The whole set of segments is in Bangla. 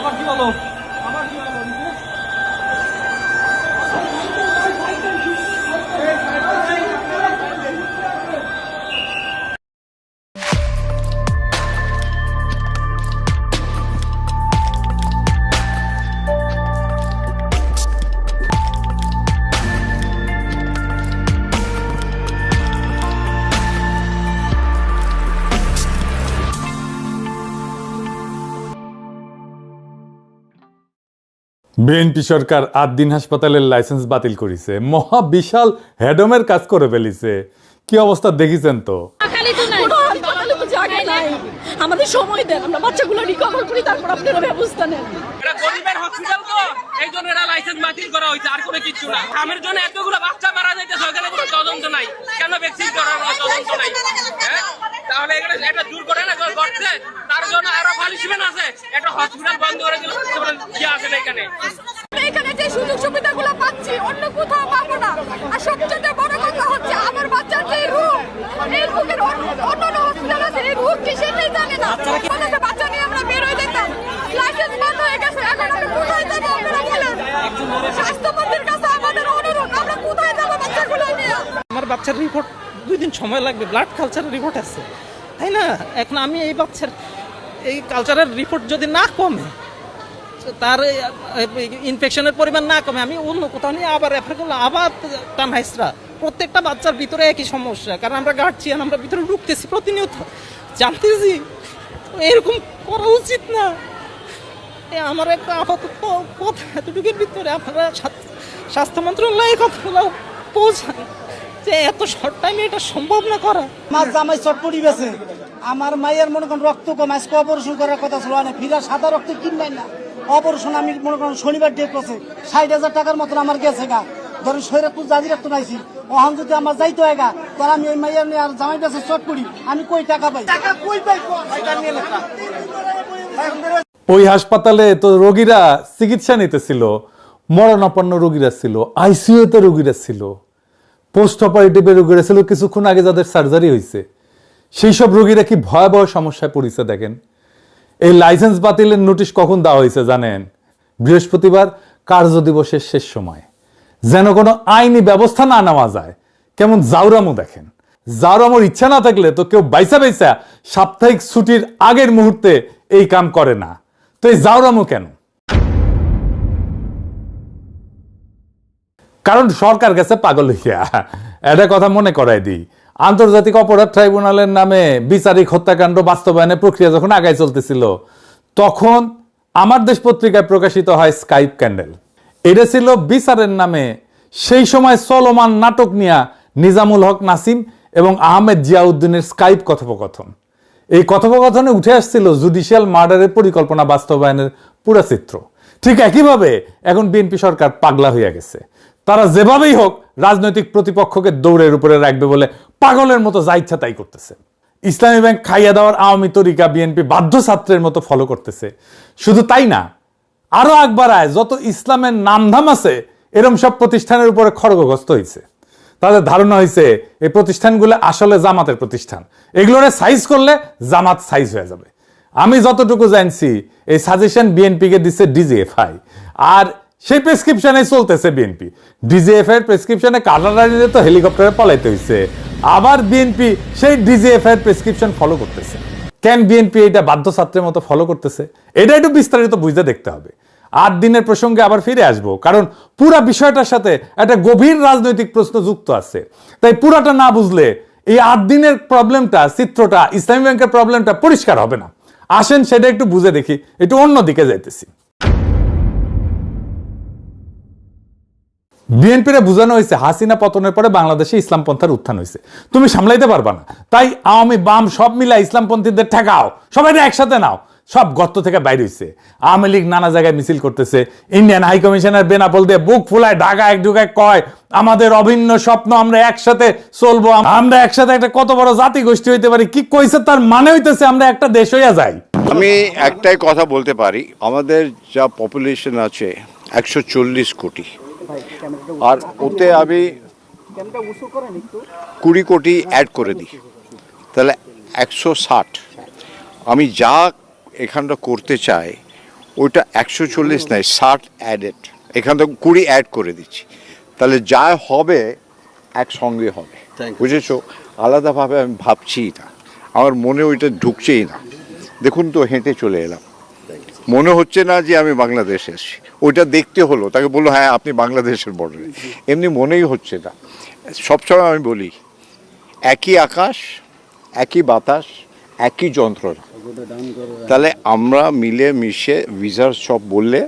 আবার কি বলো আবার কি বলো বিএনপি সরকার 8 দিন হাসপাতালের লাইসেন্স বাতিল করেছে, মহা বিশাল হেডমের কাজ করে ফেলিছে। কি অবস্থা দেখিছেন তো? আমাদের সময় দেন, আমরা বাচ্চাগুলো রিকভার করি, তারপর আপনারা ব্যবস্থা নেন। এটা গরিবের হসপিটাল তো, এই জন্য এরা লাইসেন্স বাতিল করা হয়েছে, আর কোনো কিছু না। খামের জন্য এতগুলো বাচ্চা মারা যাইতেছে, ওখানে কোনো তদন্ত নাই। কেন ভ্যাকসিন করার কোনো তদন্ত নাই? তাহলে এটা দূর করে না করছে, তার জন্য আরো পানিশমেন্ট আছে। একটা হসপিটাল বন্ধ করে দিলে কি আছে না এখানে? এখানে যে সুযোগ সুবিধাগুলো পাচ্ছি অন্য কোথাও পাবো না। আর সবচেয়ে বড় কথা হচ্ছে আমার বাচ্চার যে রোগ, এই রোগের অন্য হসপিটাল আছে, এই রোগ কি সেটাই জানে না। আমাদের বাচ্চা নিয়ে আমরা বের হয়ে যেতাম, লাইসেন্স বন্ধ হয়ে গেছে, এখন আমরা কোথায় যাবো আপনারা বলেন? স্বাস্থ্যমন্ত্রীর কাছে আমাদের অনুরোধ, আমরা কোথায় যাবো বাচ্চাগুলো নিয়ে? আমার বাচ্চার রিপোর্ট 2 দিন সময় লাগবে, ব্লাড কালচারের রিপোর্ট আছে, তাই না? এখন আমি এই বাচ্চার এই কালচারের রিপোর্ট যদি না কমে, তার ইনফেকশনের পরিমাণ না কমে, আমি অন্য কোথাও নিয়ে আবার রেফার করলাম, আবার টানহাইসরা। প্রত্যেকটা বাচ্চার ভিতরে একই সমস্যা, কারণ আমরা গার্জিয়ান, আমরা ভিতরে ঢুকতেছি প্রতিনিয়ত, জানতেছি এরকম করা উচিত না। আমার একটা আপাতত কথা এতটুকুর ভিতরে আপনারা স্বাস্থ্য মন্ত্রণালয়ে কথাগুলো পৌঁছান যে এত শর্ট টাইমে এটা সম্ভব না করা। আমার জামাই চটপটি বেছে, আমার মায়ের মনে করেন রক্ত কম, আজকে অপারেশন করার কথা ছিল না, ফিরা সাদা রক্ত কিনলেন না। অপারেশন আমি মনে করেন শনিবার ডেট করছে, 60,000 টাকার মতন আমার গেছে গা। ধরেন শরীরপুর জাজি রাখতে নাইছি, ওখান যদি আমার যাইতে হয় গা, তাহলে আমি ওই মাইয়ার নিয়ে আর জামাই বেছে চট করি, আমি কই টাকা পাই? টাকা কই পাই? ওই হাসপাতালে তো রোগীরা চিকিৎসা নিতেছিল, মরণাপন্ন রোগীরা ছিল, আইসিইউতে রোগীরা ছিল, পোস্ট অপারেটিভে রোগীরা ছিল, কিছুক্ষণ আগে যাদের সার্জারি হয়েছে, সেই সব রোগীরা কি ভয়াবহ সমস্যায় পড়েছে দেখেন। এই লাইসেন্স বাতিলের নোটিশ কখন দেওয়া হয়েছে জানেন? বৃহস্পতিবার, কার্য দিবসের শেষ সময়, যেন কোনো আইনি ব্যবস্থা না নেওয়া যায়। কেমন জাউরামো দেখেন। জাউরামোর ইচ্ছা না থাকলে তো কেউ বাইসা বাইসা সাপ্তাহিক ছুটির আগের মুহূর্তে এই কাম করে না। তো এই জাউরামো কেন? কারণ সরকার গেছে পাগল হইয়া। এটা কথা মনে করাই দিই, আন্তর্জাতিক অপরাধ ট্রাইব্যুনালের নামে বিচারিক হত্যাকাণ্ড বাস্তবায়নের প্রক্রিয়া যখন আগায় চলতেছিল, তখন আমার দেশ পত্রিকায় প্রকাশিত হয় স্কাইপ ক্যান্ডেল। এটা ছিল বিচারের নামে সেই সময় চলমান নাটক নিয়া নিজামুল হক নাসিম এবং আহমেদ জিয়াউদ্দিনের স্কাইপ কথোপকথন। এই কথোপকথনে উঠে আসছিল জুডিশিয়াল মার্ডারের পরিকল্পনা বাস্তবায়নের পুরো চিত্র। ঠিক একইভাবে এখন বিএনপি সরকার পাগলা হইয়া গেছে। তারা যেভাবেই হোক রাজনৈতিক প্রতিপক্ষকে দৌড়ের উপরে রাখবে বলে পাগলের মতো যা ইচ্ছা তাই করতেছে। ইসলামী ব্যাংক খাইয়া দেওয়ার আওয়ামী তরিকা বিএনপি বাধ্য ছাত্রের মতো ফলো করতেছে। শুধু তাই না, আরো আগ বাড়ায় যত ইসলামের নামধাম আছে এরম সব প্রতিষ্ঠানের উপরে খড়গগ্রস্ত হয়েছে। তাদের ধারণা হয়েছে এই প্রতিষ্ঠানগুলো আসলে জামাতের প্রতিষ্ঠান, এগুলোরে সাইজ করলে জামাত সাইজ হয়ে যাবে। আমি যতটুকু জানছি এই সাজেশন বিএনপিকে দিচ্ছে ডিজিএফআই, আর সেই প্রেসক্রিপশনে চলতেছে বিএনপি। ডিজিএফআই এর প্রেসক্রিপশনে কাটারানিতে তো হেলিকপ্টারে পলাইতে হয়েছে, আবার বিএনপি সেই ডিজিএফআই এর প্রেসক্রিপশন ফলো করতেছে। কেন বিএনপি এটা বাধ্য ছাত্রের মতো ফলো করতেছে, এটা একটু বিস্তারিত বুঝতে দেখতে হবে। 8 দিনের প্রসঙ্গে আবার ফিরে আসবো, কারণ পুরা বিষয়টার সাথে একটা গভীর রাজনৈতিক প্রশ্ন যুক্ত আছে। তাই পুরাটা না বুঝলে এই 8 দিনের প্রবলেমটা, চিত্রটা, ইসলামী ব্যাংকের প্রবলেমটা পরিষ্কার হবে না। আসেন সেটা একটু বুঝে দেখি, একটু অন্যদিকে যাইতেছি। বিএনপিরে বোঝানো হয়েছে হাসিনা পতনের পরে বাংলাদেশে ইসলাম পন্থার উত্থান হয়েছে, তুমি সামলাইতে পারবা না, তাই আওয়ামী বাম সব মিলা ইসলামপন্থীদের ঠেকাও, সবাই একসাথে নাও। সব গর্ত থেকে বাইরে হয়েছে। আওয়ামী লীগ নানা জায়গায় মিছিল করতেছে, ইন্ডিয়ান হাই কমিশনার বেনাপোল দিয়ে বুক ফুলায় ঢাকা এক ঢুকায় কয় আমাদের অভিন্ন স্বপ্ন, আমরা একসাথে চলবো, আমরা একসাথে একটা কত বড় জাতি গোষ্ঠী হইতে পারি। কি কইছে তার মানে হইতেছে আমরা একটা দেশ হইয়া যাই। আমি একটাই কথা বলতে পারি, আমাদের যা পপুলেশন আছে 140 কোটি, আর ওতে আমি 20 কোটি অ্যাড করে দিই, তাহলে 160। আমি যা এখানটা করতে চাই ওইটা 140 নাই, 60 অ্যাডেড, এখান থেকে 20 অ্যাড করে দিচ্ছি, তাহলে যা হবে একসঙ্গে হবে, বুঝেছো? আলাদাভাবে আমি ভাবছি না, আমার মনে ওইটা ঢুকছেই না। দেখুন তো, হেঁটে চলে এলাম, মনে হচ্ছে না যে আমি বাংলাদেশে এসেছি। ওইটা দেখতে হলো, তাকে বললো হ্যাঁ আপনি বাংলাদেশের বর্ডারে, এমনি মনেই হচ্ছে না। সবসময় আমি বলি একই আকাশ, একই বাতাস, একই যন্ত্রণা। তাহলে আমরা মিলে মিশে ভিসার সব বললে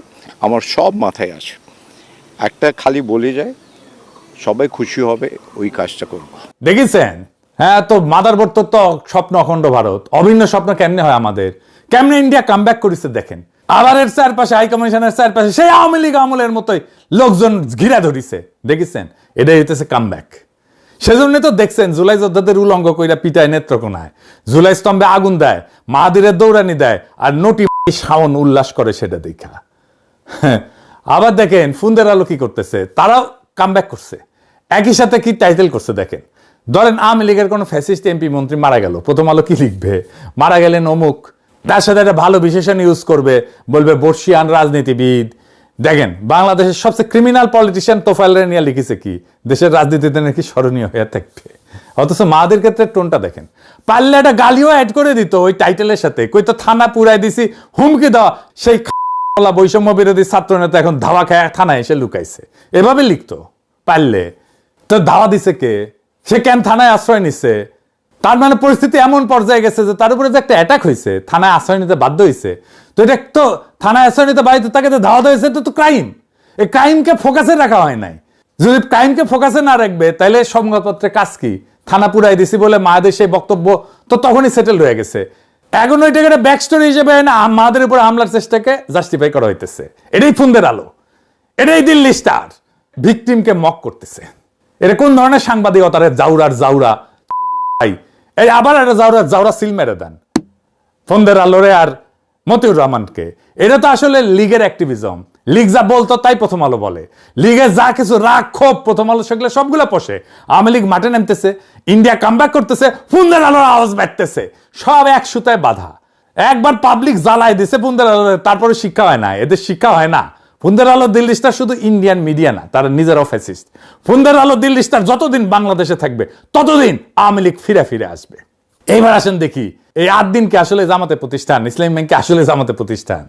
আমার সব মাথায় আছে, একটা খালি বলে যায় সবাই খুশি হবে, ওই কাজটা করবো। দেখেছেন? হ্যাঁ, তো মাদারবোর্ড তো স্বপ্ন অখণ্ড ভারত, অভিন্ন স্বপ্ন কেমনে হয় আমাদের, কেমনে ইন্ডিয়া কামব্যাক করেছে দেখেন। আবার এর চারপাশে হাই কমিশনের চারপাশে সেই আওয়ামী লীগ আমলের মতোই লোকজন ঘিরা ধরিছে, দেখেছেন? এটাই হইতেছে কামব্যাক। সেজন্য তো দেখছেন জুলাই যোদ্ধাদের উলঙ্গ কইরা পিটায় নেত্রকোনায়, জুলাই স্তম্ভে আগুন দেয়, মাহাদিরের দৌড়ানি দেয়, আর নটি শাওন উল্লাস করে সেটা দেখা। আবার দেখেন ফুন্দের আলো কি করতেছে, তারাও কামব্যাক করছে, একই সাথে কি টাইটেল করছে দেখেন। ধরেন আওয়ামী লীগের কোনো ফ্যাসিস্ট এমপি মন্ত্রী মারা গেল, প্রথম আলো কি লিখবে? মারা গেলেন অমুক, তার সাথে একটা ভালো বিশেষণ ইউজ করবে, বলবে বর্ষিয়ান রাজনীতিবিদ। দেখেন বাংলাদেশের সবচেয়ে ক্রিমিনাল পলিটিশিয়ান তোফায়েল রেনিয়া লিখেছে কি, দেশের রাজনীতিতে নাকি স্মরণীয় হয়ে থাকবে। অথচ মাহাদির ক্ষেত্রে টোনটা দেখেন, পারলে একটা গালিও অ্যাড করে দিত ওই টাইটেলের সাথে, কই তো থানা পুরাই দিছি, হুমকি দেওয়া, সেই বৈষম্য বিরোধী ছাত্র নেতা এখন ধাওয়া খায় থানায় এসে লুকাইছে, এভাবে লিখতো পারলে। তো ধাওয়া দিছে কে? সে কেন থানায় আশ্রয় নিচ্ছে? তার মানে পরিস্থিতি এমন পর্যায়ে গেছে যে তার উপরে যে একটা অ্যাটাক হয়েছে, থানায় আশ্রয় নিতে বাধ্য হয়েছে। তো এটা তো থানায় আশ্রয় নিতে বাধ্য, তাকে তো ধাওয়া হয়েছে, তো ক্রাইম। এই ক্রাইমকে ফোকাসে রাখা হয় নাই। যদি ক্রাইমকে ফোকাসে না রাখবে তাহলে সংবাদপত্রে কাজ কি? থানা পুরাই দিছি বলে মায়েদের সেই বক্তব্য তো তখনই সেটেল হয়ে গেছে। এখন ওইটাকে একটা ব্যাক স্টোরি হিসেবে না মাদের উপর হামলার চেষ্টাকে জাস্টিফাই করা হইতেছে। এটাই ফুন্দের আলো, এটাই দিল্লি স্টার, ভিকটিমকে মক করতেছে। এটা কোন ধরনের সাংবাদিকতার জাউরার জাউরা ভাই? এই আবার একটা জাউরা সিল মেরে দেন ফন্দের আলোরে আর মতিউর রহমানকে। এটা তো আসলে লীগের অ্যাক্টিভিজম। লীগ যা বলতো তাই প্রথম আলো বলে, লীগের যা কিছু রাগ ক্ষোভ প্রথম আলো সেগুলো সবগুলো পোষে। আওয়ামী লীগ মাঠে নামতেছে, ইন্ডিয়া কামব্যাক করতেছে, ফুন্দের আলোর আওয়াজ বাড়তেছে, সব এক সুতায় বাধা। একবার পাবলিক জ্বালাই দিছে ফুন্দের আলো, তারপরে শিক্ষা হয় না, এদের শিক্ষা হয় না। ফুন্দের আলো দিল্লি স্টার শুধু ইন্ডিয়ান মিডিয়া না, তারা নিজেরাও ফ্যাসিস্ট। ফুন্দের আলো দিল্লি স্টার যতদিন বাংলাদেশে থাকবে ততদিন আওয়ামী লীগ ফিরে ফিরে আসবে। এইবার আসেন দেখি এই 8 দিনকে আসলে জামাতে প্রতিষ্ঠান, ইসলামী ব্যাংকে আসলে জামাতে প্রতিষ্ঠান।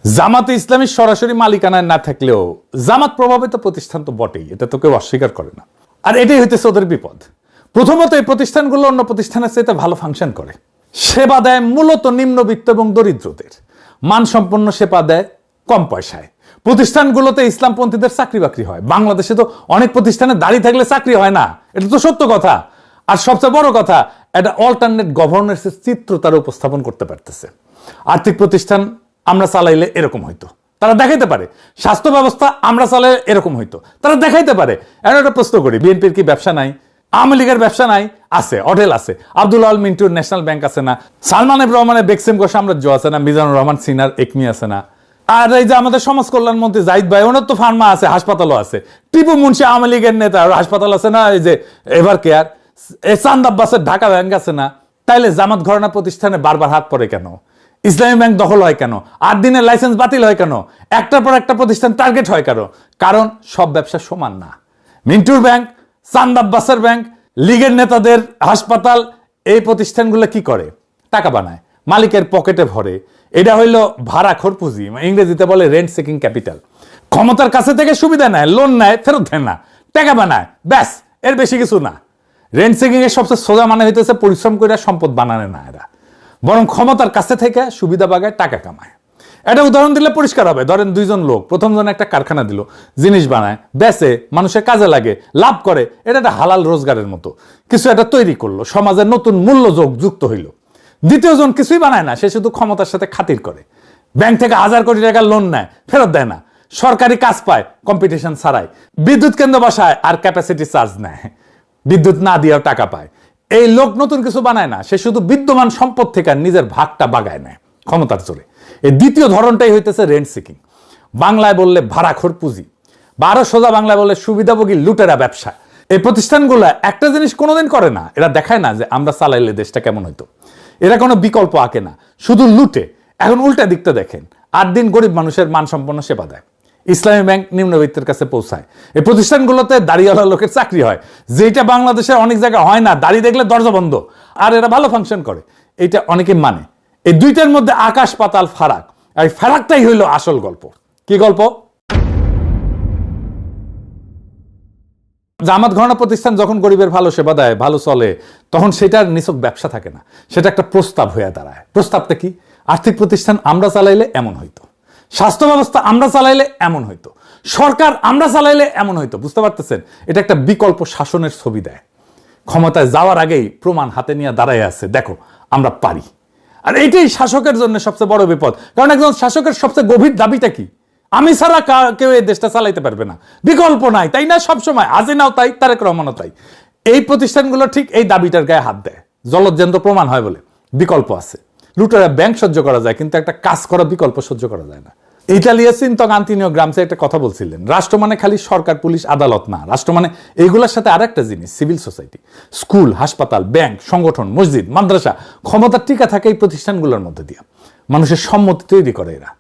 জামাতে ইসলামী সরাসরি মালিকানায় না থাকলেও জামাত প্রভাবিত প্রতিষ্ঠান তো বটেই, এটা তো কেউ অস্বীকার করে না। আর এটাই হইতেছে ওদের বিপদ। প্রথমত এই প্রতিষ্ঠানগুলো অন্য প্রতিষ্ঠানের চাইতে ভালো ফাংশন করে, সেবা দেয় মূলত নিম্নবিত্ত এবং দরিদ্রদের, মানসম্পন্ন সেবা দেয় কম পয়সায়। প্রতিষ্ঠানগুলোতে ইসলামপন্থীদের চাকরি বাকরি হয়। বাংলাদেশে তো অনেক প্রতিষ্ঠানে দাঁড়িয়ে থাকলে চাকরি হয় না, এটা তো সত্য কথা। আর সবচেয়ে বড় কথা, একটা অল্টারনেট গভর্নেন্সের চিত্র তারা উপস্থাপন করতে পারতেছে। আর্থিক প্রতিষ্ঠান আমরা চালাইলে এরকম হইতো, তারা দেখাইতে পারে। স্বাস্থ্য ব্যবস্থা আমরা চালাইলে এরকম হইতো, তারা দেখাইতে পারে। এখন একটা প্রশ্ন করি, বিএনপির কি ব্যবসা নাই? আওয়ামী লীগের ব্যবসা নাই? আছে, হোটেল আছে। আব্দুল আল মিন্টুর ন্যাশনাল ব্যাংক আছে না? সালমান রহমানের বেক্সিমকো সাম্রাজ্য আছে না? মিজানুর রহমান সিনার একমি আছে না? আর এই যে আমাদের সমাজ কল্যাণ মন্ত্রী জাহিদ ভাই, ওনার তো ফার্মা আছে, হাসপাতালও আছে। টিপু মুন্সি আওয়ামী লীগের নেতা, হাসপাতাল আছে না? এই যে এভার কেয়ার, চান্দ আব্বাসের ঢাকা ব্যাংক আছে না? তাইলে জামাত ঘরানা প্রতিষ্ঠানে বারবার হাত পড়ে কেন? ইসলামী ব্যাংক দখল হয় কেন? 8 দিনের লাইসেন্স বাতিল হয় কেন? একটার পর একটা প্রতিষ্ঠান টার্গেট হয় কেন? কারণ সব ব্যবসা সমান না। মিন্টুর ব্যাংক, চান্দ আব্বাসের ব্যাংক, লীগের নেতাদের হাসপাতাল, এই প্রতিষ্ঠানগুলো কি করে? টাকা বানায়, মালিকের পকেটে ভরে। এটা হইল ভাড়াখোর পুঁজি, ইংরেজিতে বলে রেন্ট সিকিং ক্যাপিটাল। ক্ষমতার কাছে থেকে সুবিধা নেয়, লোন নেয়, ফেরত দেয় না, টাকা বানায়, ব্যাস, এর বেশি কিছু না। রেন্ট সিকিং এর সবচেয়ে সোজা মানে হইতেছে পরিশ্রম করে সম্পদ বানানো না এরা, বরং ক্ষমতার কাছে থেকে সুবিধা বাগায়, টাকা কামায়। এটা উদাহরণ দিলে পরিষ্কার হবে। ধরেন 2 জন লোক, প্রথম জন একটা কারখানা দিল, জিনিস বানায়, বেচে, মানুষের কাজে লাগে, লাভ করে, এটা একটা হালাল রোজগারের মতো কিছু একটা তৈরি করলো, সমাজের নতুন মূল্য যুক্ত হইল। দ্বিতীয় জন কিছুই বানায় না, সে শুধু ক্ষমতার সাথে খাতির করে, ব্যাংক থেকে 1000 কোটি টাকা লোন নেয়, ফেরত দেয় না, সরকারি কাজ পায় কম্পিটিশন ছাড়াই, বিদ্যুৎ কেন্দ্র বসায় আর ক্যাপাসিটি চার্জ নেয়, বিদ্যুৎ না দিয়েও টাকা পায়। এই লোক নতুন কিছু বানায় না, সে শুধু বিদ্যমান সম্পদ থেকে নিজের ভাগটা বাগায় নেয় ক্ষমতার জোরে। এই দ্বিতীয় ধরনটাই হইতেছে রেন্ট সিকিং, বাংলায় বললে ভাড়াখোর পুঁজি, বা আরো সোজা বাংলায় বললে সুবিধাভোগী লুটেরা ব্যবসা। এই প্রতিষ্ঠানগুলো একটা জিনিস কোনোদিন করে না, এরা দেখায় না যে আমরা চালাইলে দেশটা কেমন হইতো। এরা কোনো বিকল্প আঁকে না, শুধু লুটে। এখন উল্টা দিকটা দেখেন, 8 দিন গরিব মানুষের মানসম্পন্ন সেবা দেয়। ইসলামী ব্যাংক নিম্নবিত্তের কাছে পৌঁছায়। এই প্রতিষ্ঠানগুলোতে দাড়িওয়ালা লোকের চাকরি হয়, যেটা বাংলাদেশের অনেক জায়গায় হয় না। দাড়ি দেখলে দরজা বন্ধ, আর এরা ভালো ফাংশন করে, এটা অনেকে মানে। এই দুইটার মধ্যে আকাশ পাতাল ফারাক, আর এই ফারাকটাই হইল আসল গল্প। কি গল্প? জামাত ঘরানা প্রতিষ্ঠান যখন গরিবের ভালো সেবা দেয়, ভালো চলে, তখন সেটার নিছক ব্যবসা থাকে না, সেটা একটা প্রস্তাব হয়ে দাঁড়ায়। প্রস্তাবটা কি? আর্থিক প্রতিষ্ঠান আমরা চালাইলে এমন হইতো, স্বাস্থ্য ব্যবস্থা আমরা চালাইলে এমন হইতো, সরকার আমরা চালাইলে এমন হইতো। বুঝতে পারতেছেন? এটা একটা বিকল্প শাসনের ছবি দেয়। ক্ষমতায় যাওয়ার আগেই প্রমাণ হাতে নিয়ে দাঁড়ায় আছে, দেখো আমরা পারি। আর এইটাই শাসকের জন্য সবচেয়ে বড় বিপদ। কারণ একজন শাসকের সবচেয়ে গভীর দাবিটা কি? আমি ছাড়া কেউ এই দেশটা চালাইতে পারবে না, বিকল্প নাই, তাই না? সবসময় হাসিনাও তাই, তারেক রহমানও তাই। এই প্রতিষ্ঠানগুলো ঠিক এই দাবিটার গায়ে হাত দেয়, জলজ্যান্ত প্রমাণ হয় বলে। বিকল্প আছে, লুটেরা ব্যাংক সহ্য করা যায়, কিন্তু একটা কাজ করা বিকল্প সহ্য করা যায় না। ইটালিয়া চিন্তক আন্তোনিও গ্রামসি একটা কথা বলছিলেন, রাষ্ট্র মানে খালি সরকার, পুলিশ, আদালত না। রাষ্ট্র মানে এইগুলোর সাথে আর একটা জিনিস, সিভিল সোসাইটি, স্কুল, হাসপাতাল, ব্যাংক, সংগঠন, মসজিদ, মাদ্রাসা। ক্ষমতা টিকা থাকে এই প্রতিষ্ঠানগুলোর মধ্যে দিয়ে, মানুষের সম্মতি তৈরি করে এরা।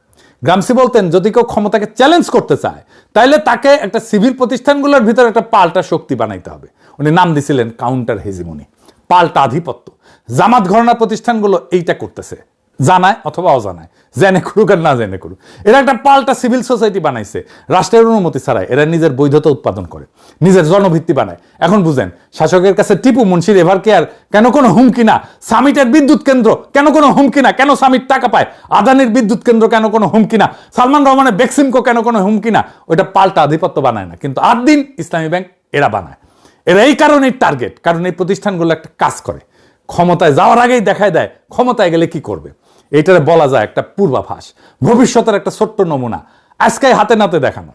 গ্রামসি বলতেন, যদি কেউ ক্ষমতাকে চ্যালেঞ্জ করতে চায়, তাইলে তাকে একটা সিভিল প্রতিষ্ঠানগুলোর ভিতরে একটা পাল্টা শক্তি বানাইতে হবে। উনি নাম দিছিলেন কাউন্টার হেজিমনি, পাল্টা আধিপত্য। জামাত ঘরানা প্রতিষ্ঠানগুলো এইটা করতেছে, জানায় অথবা অজানায়, জেনে করুক আর না জেনে করুক। এরা একটা পাল্টা সিভিল সোসাইটি বানাইছে, রাষ্ট্রের অনুমতি ছাড়াই। এরা নিজের বৈধতা উৎপাদন করে, নিজের জনভিত্তি বানায়। এখন বুঝেন, শাসকের কাছে টিপু মুন্সির এভার কেয়ার কেন কোনো হুমকি না? সামিটের বিদ্যুৎ কেন্দ্র কেন কোনো হুমকি না? কেন সামিট টাকা পায়? আদানির বিদ্যুৎ কেন্দ্র কেন কোনো হুমকি না? সালমান রহমানের বেক্সিমকো কেন কোনো হুমকি না? ওইটা পাল্টা আধিপত্য বানায় না, কিন্তু 8 দিন ইসলামী ব্যাংক এরা বানায়। এরা এই কারণেই টার্গেট, কারণ এই প্রতিষ্ঠানগুলো একটা কাজ করে, ক্ষমতায় যাওয়ার আগেই দেখায় দেয় ক্ষমতায় গেলে কি করবে। এইটারে বলা যায় একটা পূর্বাভাস, ভবিষ্যতের একটা ছোট্ট নমুনা, আজকে হাতে নাতে দেখানো।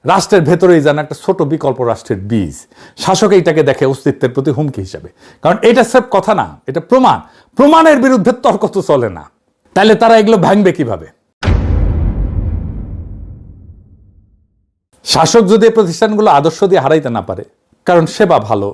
রাষ্ট্রের ভেতরেই যেন একটা ছোট বিকল্প রাষ্ট্রের বীজ। শাসক এইটাকে দেখে অস্তিত্বের প্রতি হুমকি হিসাবে, কারণ এটা সব কথা না, এটা প্রমাণ। প্রমাণের বিরুদ্ধে তর্ক তো চলে না। তাহলে তারা এগুলো ভাঙবে কিভাবে? শাসক যদি এই প্রতিষ্ঠানগুলো আদর্শ দিয়ে হারাইতে না পারে, কারণ সেবা ভালো,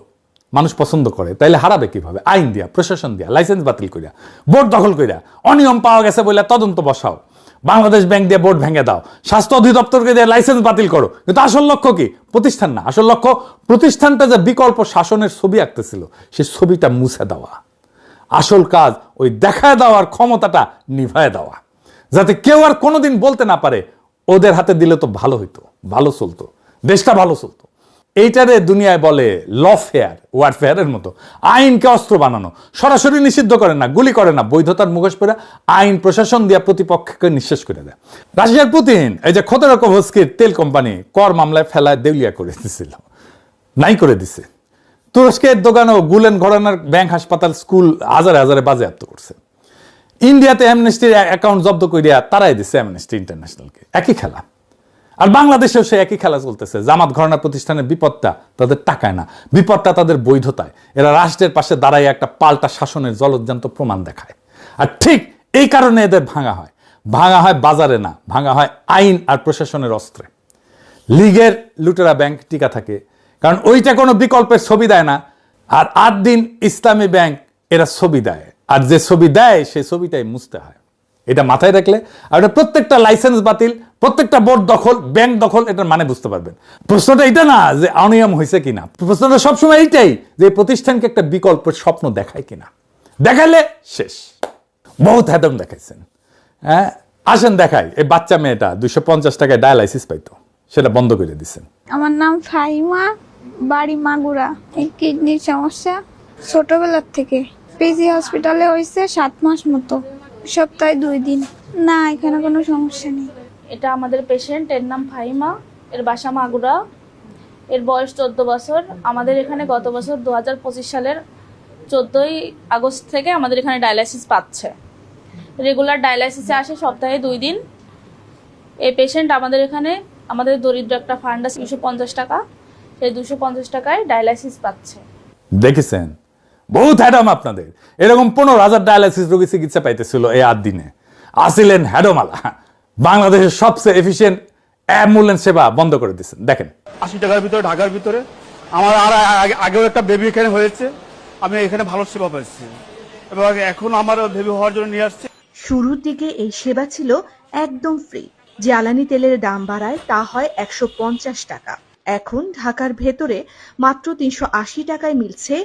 মানুষ পছন্দ করে, তাইলে হারাবে কিভাবে? আইন দিয়া, প্রশাসন দিয়া, লাইসেন্স বাতিল করিয়া, বোর্ড দখল করিয়া, অনিয়ম পাওয়া গেছে বলে তদন্ত বসাও, বাংলাদেশ ব্যাংক দিয়ে বোর্ড ভেঙে দাও, স্বাস্থ্য অধিদপ্তরকে দিয়ে লাইসেন্স বাতিল করো। কিন্তু আসল লক্ষ্য কি? প্রতিষ্ঠান না, আসল লক্ষ্য প্রতিষ্ঠানটা যে বিকল্প শাসনের ছবি আঁকতেছিল, সেই ছবিটা মুছে দেওয়া। আসল কাজ ওই দেখায় দেওয়ার ক্ষমতাটা নিভায় দেওয়া, যাতে কেউ আর কোনোদিন বলতে না পারে ওদের হাতে দিলে তো ভালো হইতো, ভালো চলতো, দেশটা ভালো চলতো। এইটারে দুনিয়ায় বলে লফেয়ার, ওয়ারফেয়ারের মতো। আইনকে অস্ত্র বানানো, সরাসরি নিষিদ্ধ করে না, গুলি করে না, বৈধতার মুখোশ পরে আইন প্রশাসন দিয়া প্রতিপক্ষকে নিঃশেষ করে দেয়। রাশিয়ার পুতিন এই যে খোদরাকোভস্কির তেল কোম্পানি কর মামলায় ফেলায় দেউলিয়া করে দিছিল, নাই করে দিছে। তুরস্কের দোকানও গুলেন ঘরানার ব্যাংক, হাসপাতাল, স্কুল হাজারে হাজারে বাজেয়াপ্ত করছে। ইন্ডিয়াতে অ্যামনেস্টির অ্যাকাউন্ট জব্দ করিয়া তারাই দিচ্ছে অ্যামনেস্টি ইন্টারন্যাশনালকে। একই খেলা। আর বাংলাদেশেও সে একই খেলা চলতেছে। জামাত ঘরানা প্রতিষ্ঠানের বিপদটা তাদের টাকায় না, বিপদটা তাদের বৈধতায়। এরা রাষ্ট্রের পাশে দাঁড়ায় একটা পাল্টা শাসনের জলজ্যান্ত প্রমাণ দেখায়। আর ঠিক এই কারণে এদের ভাঙা হয়। ভাঙা হয় বাজারে না, ভাঙা হয় আইন আর প্রশাসনের অস্ত্রে। লীগের লুটেরা ব্যাংক টিকা থাকে, কারণ ওইটা কোনো বিকল্পের ছবি দেয় না। আর 8 দিন ইসলামী ব্যাংক এরা ছবি দেয়, আর যে ছবি দেয় সেই ছবিটাই মুছতে হয়। এটা মাথায় রাখলে, আর এটা প্রত্যেকটা লাইসেন্স বাতিল, প্রত্যেকটা বোর্ড দখল, ব্যাংক দখল, এটার মানে বুঝতে পারবেন। প্রশ্নটা এটা না যে অনিয়ম হয়েছে কিনা, প্রশ্নটা সবসময় এইটাই যে প্রতিষ্ঠানকে একটা বিকল্পের স্বপ্ন দেখায় কিনা। দেখালে শেষ। বহুত হ্যাদম দেখাইছেন। হ্যাঁ, আসেন দেখাই। এই বাচ্চা মেয়েটা 250 টাকায় ডায়ালাইসিস পাইতো, সেটা বন্ধ করে দিচ্ছেন। আমার নাম ফাহিমা, বাড়ি মাগুরা। এই কিডনির সমস্যা ছোটবেলার থেকে। পিজি হসপিটালে হয়েছে 7 মাস মতো, সপ্তাহে 2 দিন। না, এখানে কোনো সমস্যা নেই। এটা আমাদের পেশেন্ট, এর নাম ফাহিমা, এর বাসা মাগুরা, এর বয়স 14 বছর। আমাদের এখানে গত বছর 2025 সালের 14ই আগস্ট থেকে আমাদের এখানে ডায়ালাইসিস পাচ্ছে। রেগুলার ডায়ালাইসিসে আসে সপ্তাহে 2 দিন। এই পেশেন্ট আমাদের এখানে, আমাদের দরিদ্র একটা ফান্ড আছে 250 টাকা, সেই 250 টাকায় ডায়ালাইসিস পাচ্ছে। দেখেছেন, বহুত হ্যাডম আপনাদের। এরকম 15,000 ডায়ালাইসিস রোগী চিকিৎসা পাইতেছিল এই 8 দিনে। আসিলেন হ্যাডমালা। বাংলাদেশের সবচেয়ে এফিশিয়েন্ট অ্যাম্বুলেন্স সেবা বন্ধ করে দিচ্ছেন। দেখেন 80 টাকার ভিতরে, ঢাকার ভিতরে। আমার আর আগেও একটা বেবি এখানে হয়েছে, আমি এখানে ভালো সেবা পাচ্ছি। এবং এখন আমারও ভেবে হওয়ার জন্য নিয়ে আসছে। শুরুর দিকে এই সেবা ছিল একদম ফ্রি। জ্বালানি তেলের দাম বাড়ায় তা হয় 150 টাকা। এখন ঢাকার ভেতরে মাত্র 380 টাকায় মিলছে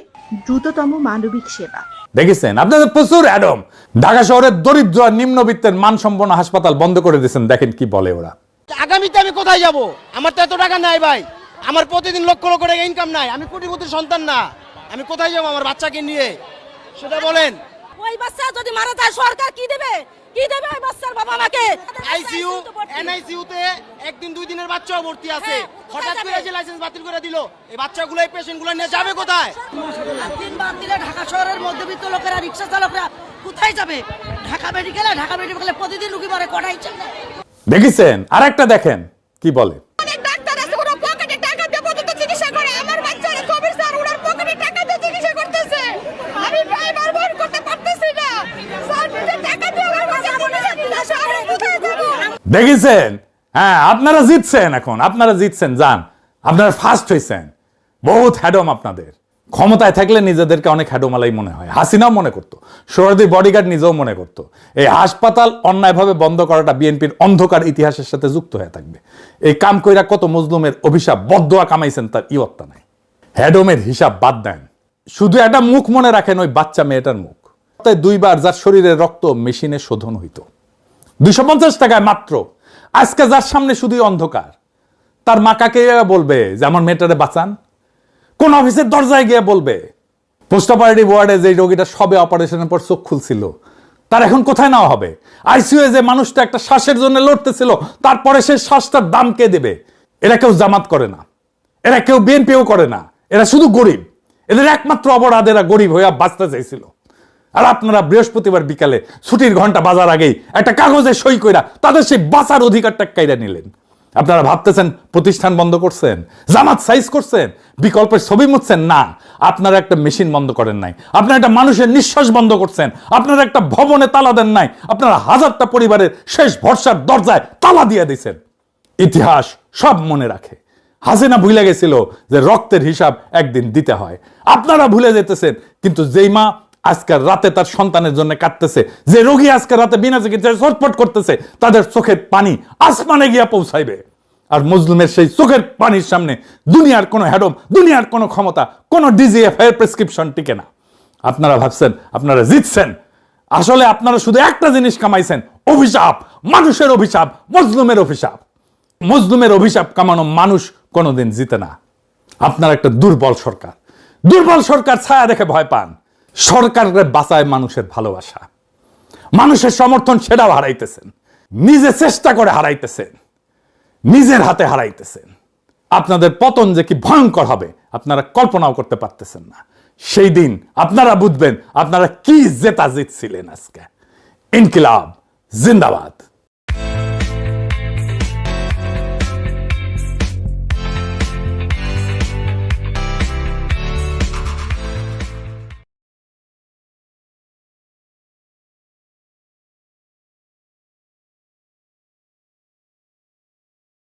দ্রুততম মানবিক সেবা। দেখেছেন আপনাদের প্রচুর অ্যাডম। ঢাকা শহরের দরিদ্র আর নিম্নবিত্তের মানসম্পন্ন হাসপাতাল বন্ধ করে দিয়েছেন। দেখেন কি বলে ওরা। আগামীতে আমি কোথায় যাব? আমার তো এত টাকা নাই ভাই, আমার প্রতিদিন লক্ষ লক্ষ টাকা ইনকাম নাই, আমি কোটিপতির সন্তান না, আমি কোথায় যাব আমার বাচ্চাকে নিয়ে সেটা বলেন। ওই বাচ্চা যদি মারা যায় সরকার কি দেবে? কি দেবে ওই বাচ্চার বাবা মাকে? আইসিইউ এনআইসিইউ তে একদিন দুই দিনের বাচ্চাও ভর্তি আছে, হঠাৎ করে যে লাইসেন্স বাতিল করে দিল, এই বাচ্চাগুলো এই পেশেন্টগুলো নিয়ে যাবে কোথায়? তিনবার দিলে ঢাকা শহরের মধ্যবিত্ত লোকেরা, রিকশা চালকরা কোথায় যাবে? ঢাকা মেডিকেলে প্রতিদিন রুগী মরে কটাই চলে। দেখেছেন আরেকটা দেখেন কি বলে। অনেক ডাক্তার আছে ওরা পকেটে টাকা দিয়ে পর্যন্ত চিকিৎসা করে, আমার বাচ্চারা কবির স্যার ওনার পকেটে টাকা দিয়ে চিকিৎসা করতেছে, আমি ড্রাইভার ভর করতে পারতেছি না স্যার, নিজে টাকা দিয়ে আমার বাচ্চা শহরে কোথায় যাবো? দেখেছেন? হ্যাঁ আপনারা জিতছেন, এখন আপনারা জিতছেন, যান আপনারা ফার্স্ট হয়েছেন। বহুত হ্যাডম আপনাদের। ক্ষমতায় থাকলে নিজেদেরকে অনেক হ্যাডোমালাই মনে হয়। হাসিনাও মনে করতো, সোহরাওয়ার্দীর বডিগার্ড নিজেও মনে করতো এই হাসপাতাল অন্যায়ভাবে বন্ধ করাটা বিএনপির অন্ধকার ইতিহাসের সাথে যুক্ত হয়ে থাকবে। এই কাম কইরা কত মজলুমের অভিশাপ বদদোয়া কামাইছেন তার ইয়ত্তা নাই। হ্যাডমের হিসাব বাদ দেন, শুধু একটা মুখ মনে রাখেন, ওই বাচ্চা মেয়েটার মুখ। তাই 2 বার যার শরীরের রক্ত মেশিনে শোধন হইতো 250 টাকায় মাত্র। আজকে যার সামনে শুধুই অন্ধকার, তার মা কাকে বলবে যে আমার মেয়েটারে বাঁচান? কোন অফিসের দরজায় গিয়ে বলবে? পোস্ট অপারেটিভ ওয়ার্ডে যে রোগীটা সবে অপারেশনের পর চোখ খুলছিল, তার এখন কোথায় নেওয়া হবে? আইসিইউ যে মানুষটা একটা শ্বাসের জন্য লড়তেছিল, তারপরে সেই শ্বাসটার দাম কে দেবে? এরা কেউ জামাত করে না, এরা কেউ বিএনপিও করে না, এরা শুধু গরিব। এদের একমাত্র অপরাধ এরা গরিব হইয়া বাঁচতে চাইছিল। আর আপনারা বৃহস্পতিবার বিকালে ছুটির ঘন্টা বাজার আগেই একটা কাগজে সই কইরা তাদের সেই বাঁচার অধিকারটা কাইরা নিলেন। আপনারা ভাবতেছেন প্রতিষ্ঠান বন্ধ করছেন, জামাত সাইজ করছেন, বিকল্পের ছবি মুছছেন। না, আপনারা একটা মেশিন বন্ধ করেন নাই, আপনারা একটা মানুষের নিঃশ্বাস বন্ধ করছেন, আপনারা একটা ভবনে তালা দেন নাই, আপনারা হাজারটা পরিবারের শেষ ভরসার দরজায় তালা দিয়ে দিয়েছেন। ইতিহাস সব মনে রাখে। হাসিনা ভুলে গেছিল যে রক্তের হিসাব একদিন দিতে হয়। আপনারা ভুলে যেতেছেন, কিন্তু যেই মা আজকের রাতে তার সন্তানের জন্য কাঁদতেছে, যে রোগী আজকের রাতে বিনা চিকিৎসায় ছটফট করতেছে, তাদের চোখের পানি আসমানে গিয়া পৌঁছাইবে। আর মজলুমের সেই চোখের পানির সামনে দুনিয়ার কোনো হ্যাডম, দুনিয়ার কোনো ক্ষমতা, কোনো ডিজিএফ এর প্রেসক্রিপশন টিকে না। আপনারা ভাবছেন আপনারা জিতছেন, আসলে আপনারা শুধু একটা জিনিস কামাইছেন, অভিশাপ, মানুষের অভিশাপ, মজলুমের অভিশাপ। মজলুমের অভিশাপ কামানো মানুষ কোনোদিন জিতে না। আপনারা একটা দুর্বল সরকার, দুর্বল সরকার ছায়া দেখে ভয় পান। সরকারকে বাঁচায় মানুষের ভালোবাসা, মানুষের সমর্থন, সেটাও হারাইতেছেন। নিজে চেষ্টা করে হারাইতেছেন, নিজের হাতে হারাইতেছেন। আপনাদের পতন যে কি ভয়ঙ্কর হবে আপনারা কল্পনাও করতে পারতেছেন না। সেই দিন আপনারা বুঝবেন আপনারা কি জেতা জিতছিলেন। আজকে ইনকিলাব জিন্দাবাদ।